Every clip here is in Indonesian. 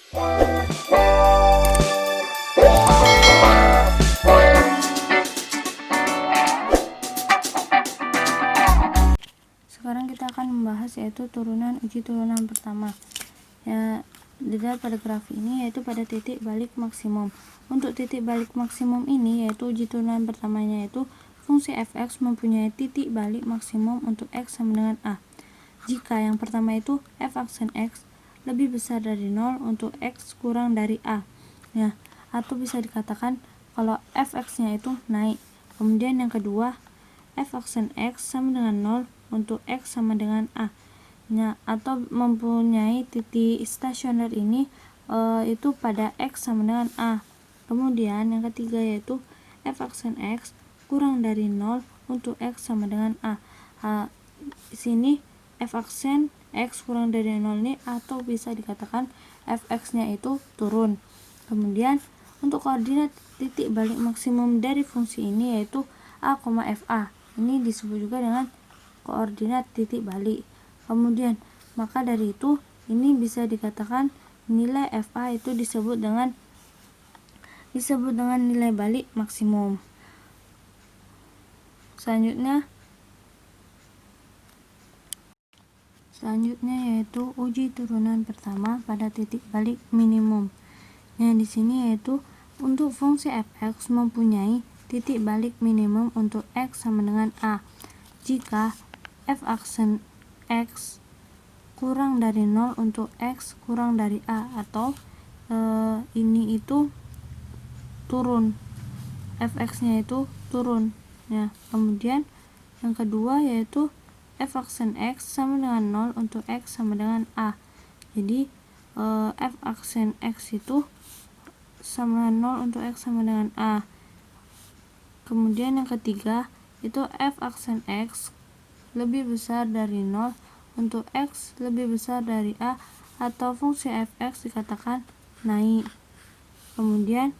Sekarang kita akan membahas yaitu uji turunan pertama. Ya, dilihat pada grafik ini yaitu pada titik balik maksimum. Untuk titik balik maksimum ini yaitu uji turunan pertamanya yaitu fungsi f(x) mempunyai titik balik maksimum untuk x sama dengan a. Jika yang pertama itu f aksen x lebih besar dari 0 untuk x kurang dari a. Ya, atau bisa dikatakan kalau f(x)-nya itu naik. Kemudian yang kedua, f aksen x sama dengan 0 untuk x sama dengan a. Ya, atau mempunyai titik stasioner ini itu pada x sama dengan a. Kemudian yang ketiga yaitu f aksen x kurang dari 0 untuk x sama dengan a. Di sini f aksen x kurang dari 0 ini atau bisa dikatakan fx-nya itu turun. Kemudian untuk koordinat titik balik maksimum dari fungsi ini yaitu a, fa. Ini disebut juga dengan koordinat titik balik. Kemudian maka dari itu ini bisa dikatakan nilai fa itu disebut dengan nilai balik maksimum. Selanjutnya yaitu uji turunan pertama pada titik balik minimum. Yang di sini yaitu untuk fungsi fx mempunyai titik balik minimum untuk x sama dengan a. Jika f aksen x kurang dari 0 untuk x kurang dari a, atau ini itu turun, fx-nya itu turun. Ya, kemudian yang kedua yaitu f aksen x sama dengan 0 untuk x sama dengan a. Jadi f aksen x itu sama 0 untuk x sama dengan a. Kemudian yang ketiga itu f aksen x lebih besar dari 0 untuk x lebih besar dari a, atau fungsi fx dikatakan naik. Kemudian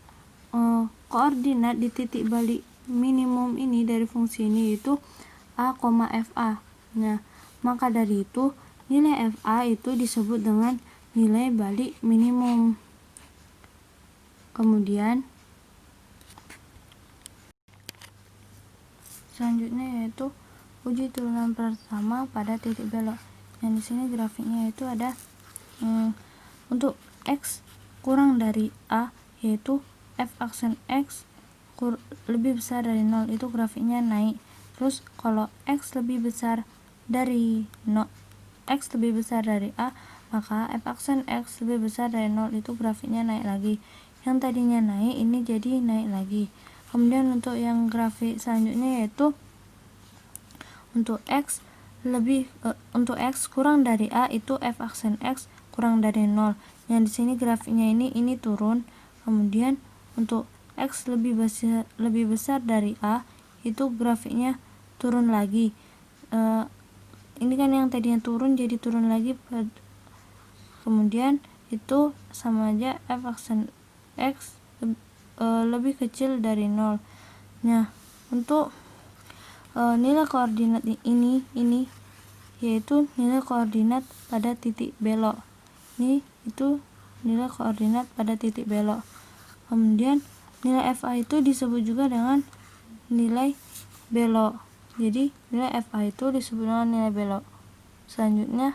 koordinat di titik balik minimum ini dari fungsi ini yaitu a, fa. Nah, maka dari itu nilai fa itu disebut dengan nilai balik minimum. Kemudian selanjutnya yaitu uji turunan pertama pada titik belok. Yang di sini grafiknya itu ada untuk x kurang dari a yaitu f aksen x lebih besar dari 0, itu grafiknya naik. Terus kalau x lebih besar dari a, maka f aksen x lebih besar dari 0 itu grafiknya naik lagi. Yang tadinya naik ini jadi naik lagi. Kemudian untuk yang grafik selanjutnya yaitu untuk x kurang dari a itu f aksen x kurang dari 0. Yang di sini grafiknya ini turun. Kemudian untuk x lebih besar dari a itu grafiknya turun lagi. Ini kan yang tadinya turun jadi turun lagi. Kemudian itu sama aja f aksen x lebih kecil dari 0. Nah, untuk nilai koordinat ini yaitu nilai koordinat pada titik belok. Ini itu nilai koordinat pada titik belok. Kemudian nilai fa itu disebut juga dengan nilai belok. Jadi nilai fa itu disebut dengan nilai belok. Selanjutnya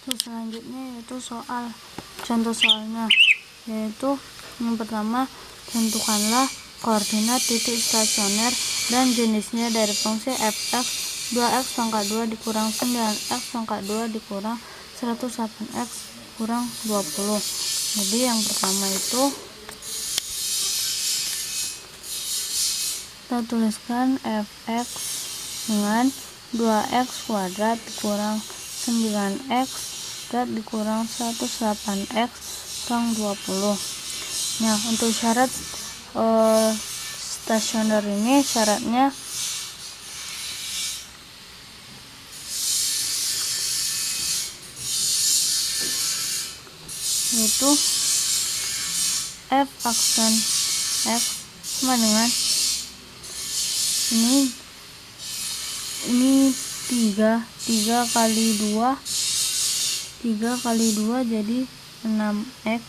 yaitu contoh soalnya, yaitu yang pertama, tentukanlah koordinat titik stasioner dan jenisnya dari fungsi fx 2x pangkat 2 dikurang 9x pangkat 2 dikurang 108x kurang 20. Jadi yang pertama itu kita tuliskan fx dengan 2x kuadrat dikurang 9x kuadrat dikurang 108x kurang 20. Nah, untuk syarat stasioner ini syaratnya yaitu f aksen x sama dengan ini 3 kali 2 3 kali 2 jadi 6x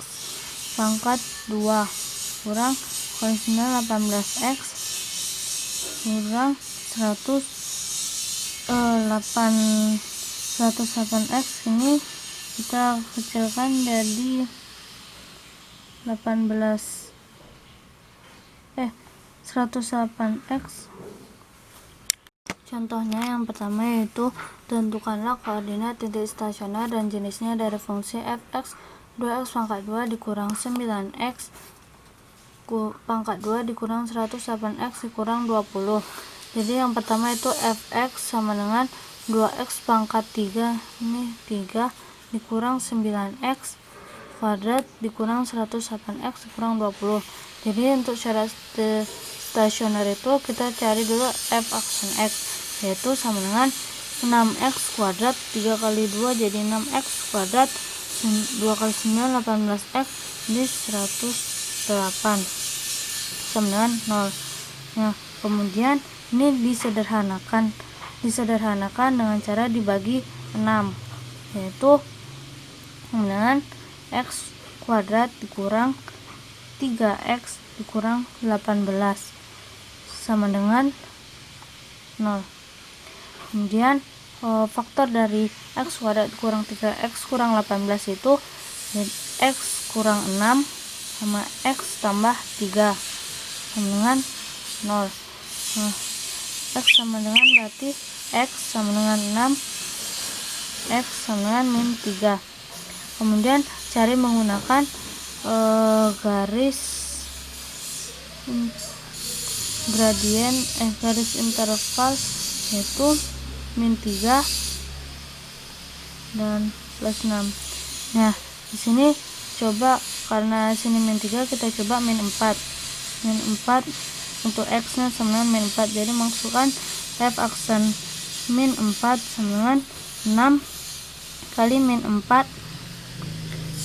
pangkat 2 kurang kali 9 18x kurang 108x. Ini kita kecilkan jadi 108x. Contohnya yang pertama yaitu tentukanlah koordinat titik stasioner dan jenisnya dari fungsi fx 2x pangkat 2 dikurang 9x pangkat 2 dikurang 108x dikurang 20. Jadi yang pertama itu fx sama dengan 2x pangkat 3, ini 3 dikurang 9x kuadrat dikurang 108x dikurang 20. Jadi untuk syarat stasioner itu kita cari dulu f aksen x, yaitu sama dengan 6x kuadrat 3 kali 2 jadi 6x kuadrat 2 kali 9 18x jadi 108 sama dengan 0. Nah kemudian ini disederhanakan dengan cara dibagi 6, yaitu dengan x kuadrat dikurang 3x dikurang 18 sama dengan 0. Kemudian faktor dari x kuadrat kurang 3x kurang 18 itu x kurang 6 sama x tambah 3 sama dengan 0. Nah, x sama dengan berarti x sama dengan 6, x sama dengan min 3. Kemudian cari menggunakan garis gradien garis interval, yaitu min 3 dan plus 6. Nah di sini coba, karena sini min 3 kita coba min 4 untuk x nya sama dengan min 4. Jadi masukkan f aksen min 4 sama dengan 6 kali min 4,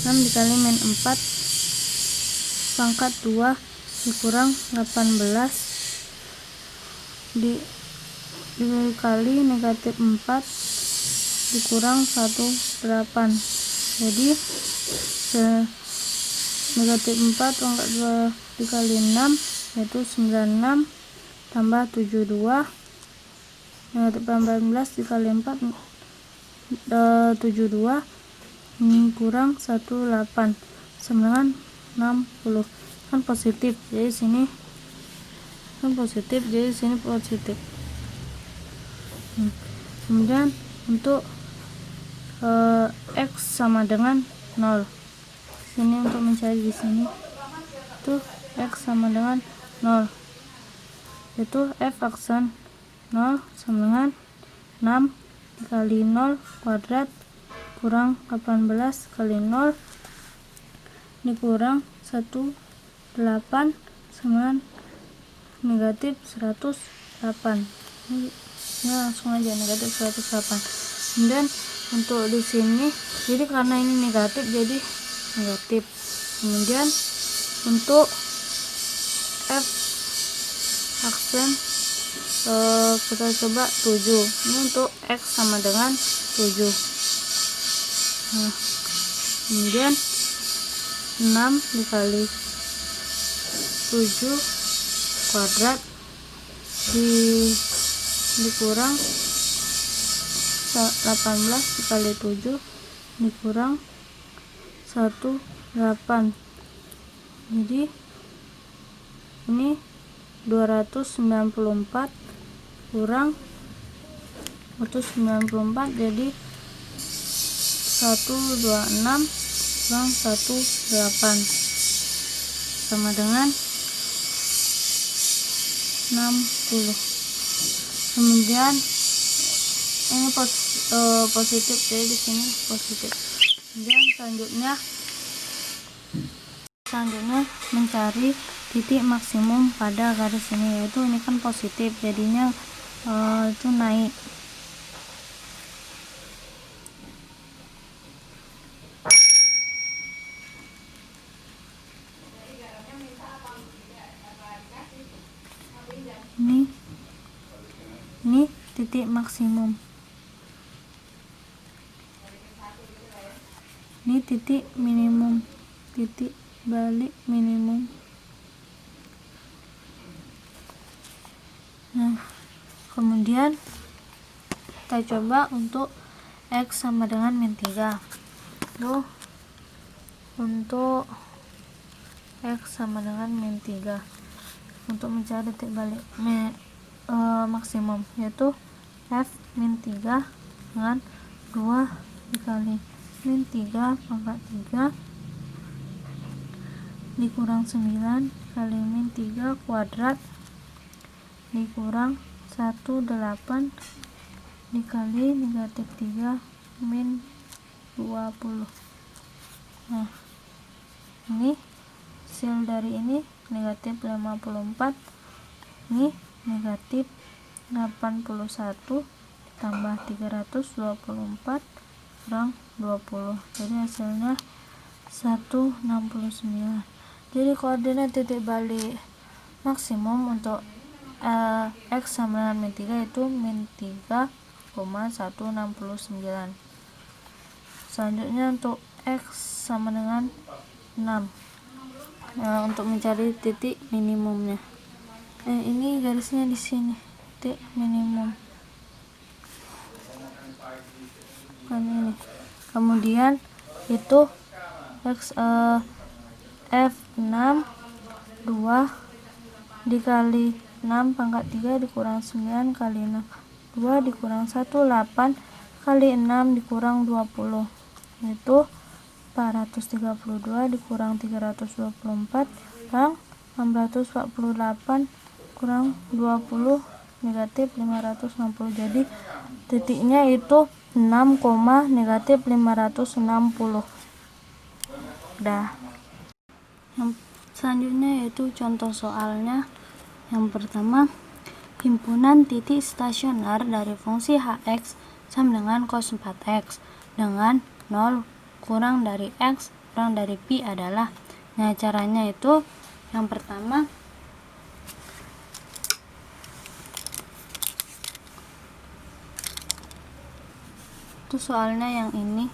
6 dikali min 4 pangkat 2 dikurang 18 dikali negatif 4 dikurang 18. Jadi negatif 4 pangkat 2 dikali 6 yaitu 96 tambah 72 negatif 18 dikali 4 72 ini kurang 18 sama dengan 60, kan positif, jadi sini kan positif, jadi sini positif. Kemudian untuk x sama dengan 0, sini untuk mencari di sini itu x sama dengan 0, yaitu f aksen 0 sama dengan 6 dikali 0 kuadrat kurang 18 kali 0 dikurang 18 sama dengan negatif 108. Ini langsung aja negatif 108. Kemudian untuk di sini, jadi karena ini negatif jadi negatif. Kemudian untuk f aksen kita coba 7. Ini untuk x sama dengan 7. Nah, kemudian 6 dikali 7 kuadrat dikurang 18 dikali 7 dikurang 18. Jadi ini 294 kurang 194 jadi 126 kurang 18 sama dengan 60. Kemudian ini positif, jadi di sini positif. Kemudian selanjutnya mencari titik maksimum pada garis ini, yaitu ini kan positif, jadinya itu naik. Ini titik maksimum. ini titik minimum, titik balik minimum. Nah, kemudian kita coba untuk X sama dengan min 3. Tuh, untuk X sama dengan min 3 untuk mencari titik balik maksimum, yaitu F min 3 dengan 2 dikali min 3 pangkat 3 dikurang 9 kali min 3 kuadrat dikurang 18 dikali negatif 3 min 20. Nah, ini hasil dari ini negatif 54, ini negatif 81 tambah 324 kurang 20, jadi hasilnya 169. Jadi koordinat titik balik maksimum untuk X sama dengan min 3 itu min 3,169. Selanjutnya untuk X sama dengan 6, untuk mencari titik minimumnya. Ini garisnya di sini, titik minimum kan ini. Kemudian itu X F6 2 dikali 6 pangkat 3 dikurang 9 kali 6 2 dikurang 1 8 kali 6 dikurang 20, yaitu 432 dikurang 324 kurang 648 kurang 20 negatif 560. Jadi titiknya itu 6, negatif 560. Dah. Yang selanjutnya yaitu contoh soalnya. Yang pertama, himpunan titik stasioner dari fungsi hx sama dengan cos 4x dengan 0 kurang dari x kurang dari pi adalah. Nah, caranya itu yang pertama, itu soalnya yang ini.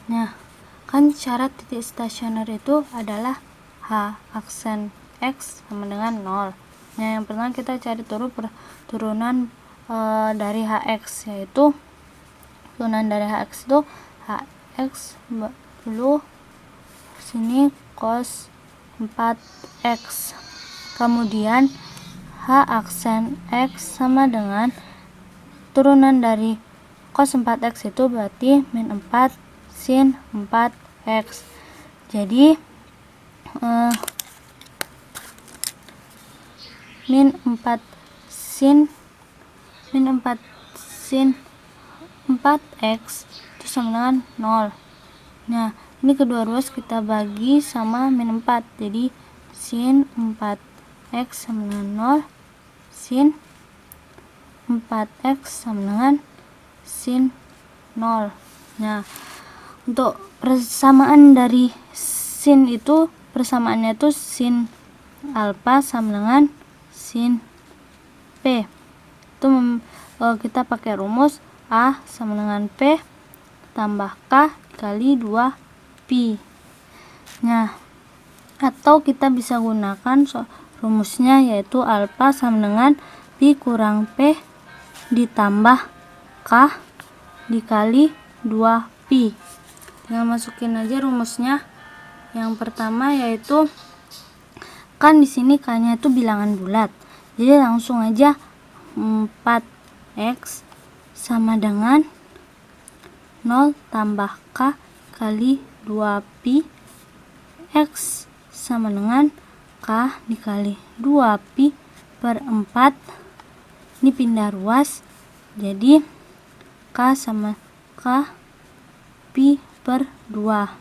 Nah, kan syarat titik stasioner itu adalah H aksen X sama dengan 0. Nah, yang pertama kita cari turunan dari HX, yaitu turunan dari HX itu HX dulu sini cos 4X. Kemudian H aksen X sama dengan turunan dari cos 4X itu berarti min 4 sin 4X. Jadi min 4 sin 4X itu sama dengan 0. Nah, ini kedua ruas kita bagi sama min 4, jadi sin 4X sama dengan 0 sin 4X sama dengan sin 0. Nah, untuk persamaan dari sin itu, persamaannya itu sin alfa sama dengan sin P. Itu kita pakai rumus A sama dengan P tambah K kali 2 pi. Nah, atau kita bisa gunakan rumusnya, yaitu alfa sama dengan pi kurang P ditambah K dikali 2 pi. Tinggal masukin aja rumusnya. Yang pertama yaitu, kan di sini K-nya itu bilangan bulat, jadi langsung aja 4X sama dengan 0 tambah K kali 2 pi X sama dengan K dikali 2 pi per 4. Ini pindah ruas, jadi K sama K pi per 2.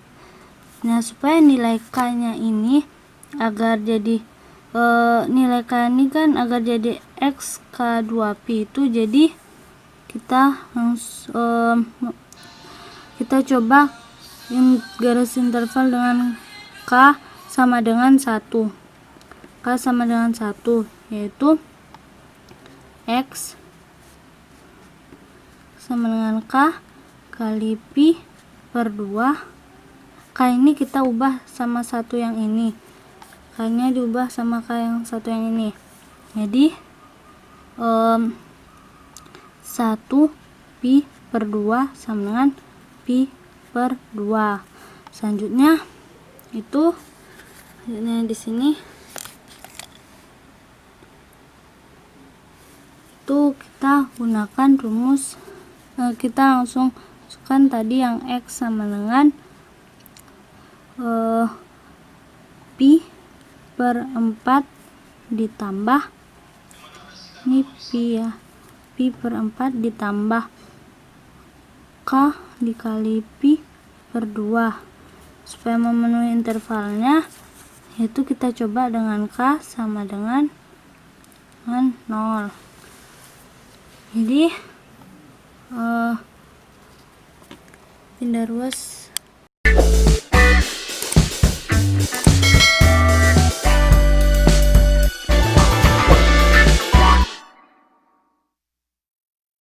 Nah, supaya nilai K nya ini agar jadi nilai K ini kan agar jadi X K 2 pi itu, jadi kita coba garis interval dengan K sama dengan 1. K sama dengan 1, yaitu X sama dengan K kali Pi per 2. K ini kita ubah sama satu yang ini, K nya diubah sama K yang satu yang ini. Jadi 1 Pi per 2 sama dengan Pi per 2. Selanjutnya itu di sini itu kita gunakan rumus, kita langsung masukkan tadi yang X sama dengan Pi per 4 ditambah ini Pi ya, Pi per 4 ditambah K dikali Pi per 2. Supaya memenuhi intervalnya, yaitu kita coba dengan K sama dengan 0. Jadi pindah ruas